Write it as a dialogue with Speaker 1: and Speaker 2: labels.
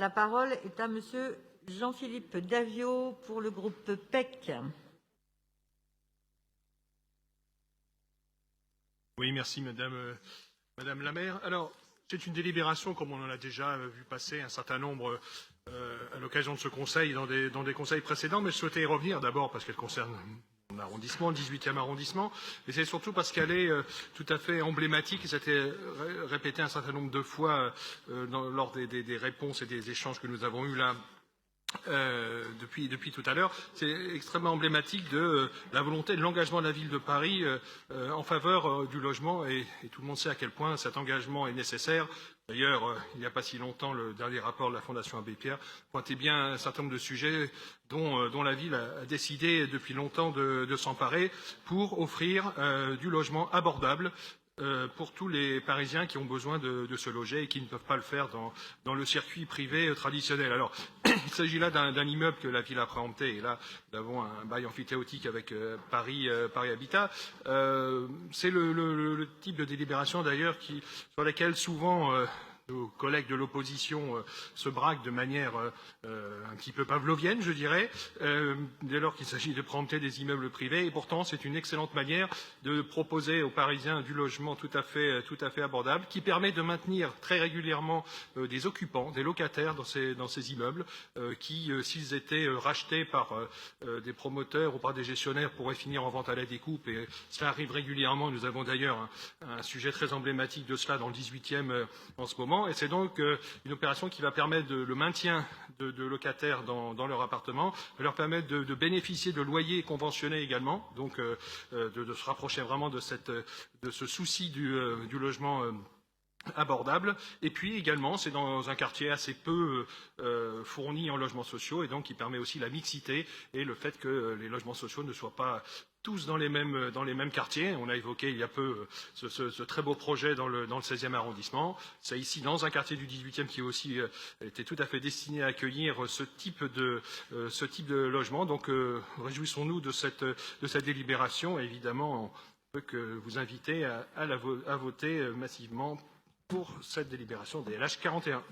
Speaker 1: La parole est à Monsieur Jean-Philippe Davio pour le groupe PEC.
Speaker 2: Oui, merci Madame la maire. Alors, c'est une délibération, comme on en a déjà vu passer un certain nombre à l'occasion de ce conseil, dans des conseils précédents, mais je souhaitais y revenir d'abord parce qu'elle concerne mon arrondissement, le 18e arrondissement, et c'est surtout parce qu'elle est tout à fait emblématique, et ça a été répété un certain nombre de fois lors des réponses et des échanges que nous avons eus là depuis tout à l'heure. C'est extrêmement emblématique de la volonté de l'engagement de la ville de Paris en faveur du logement, et tout le monde sait à quel point cet engagement est nécessaire. D'ailleurs, il n'y a pas si longtemps, le dernier rapport de la Fondation Abbé Pierre pointait bien un certain nombre de sujets dont la ville a décidé depuis longtemps de s'emparer pour offrir du logement abordable pour tous les Parisiens qui ont besoin de se loger et qui ne peuvent pas le faire dans le circuit privé traditionnel. Alors, il s'agit là d'un immeuble que la ville a préempté, et là, nous avons un bail amphithéotique avec Paris Habitat. C'est le type de délibération, d'ailleurs, sur laquelle souvent nos collègues de l'opposition se braquent de manière un petit peu pavlovienne, je dirais, dès lors qu'il s'agit de préempter des immeubles privés. Et pourtant, c'est une excellente manière de proposer aux Parisiens du logement tout à fait abordable, qui permet de maintenir très régulièrement des occupants, des locataires dans ces immeubles, qui, s'ils étaient rachetés par des promoteurs ou par des gestionnaires, pourraient finir en vente à la découpe. Et cela arrive régulièrement. Nous avons d'ailleurs un sujet très emblématique de cela dans le 18e en ce moment. Et c'est donc une opération qui va permettre le maintien de locataires dans leur appartement, leur permettre de bénéficier de loyers conventionnés également, donc de se rapprocher vraiment de ce souci du logement abordable. Et puis également, c'est dans un quartier assez peu fourni en logements sociaux, et donc qui permet aussi la mixité et le fait que les logements sociaux ne soient pas tous dans les mêmes quartiers. On a évoqué il y a peu ce très beau projet dans le 16e arrondissement. C'est ici dans un quartier du 18e qui aussi était tout à fait destiné à accueillir ce type de logement. Donc réjouissons-nous de cette délibération. Et évidemment, on peut que vous inviter à voter massivement pour cette délibération des LH 41.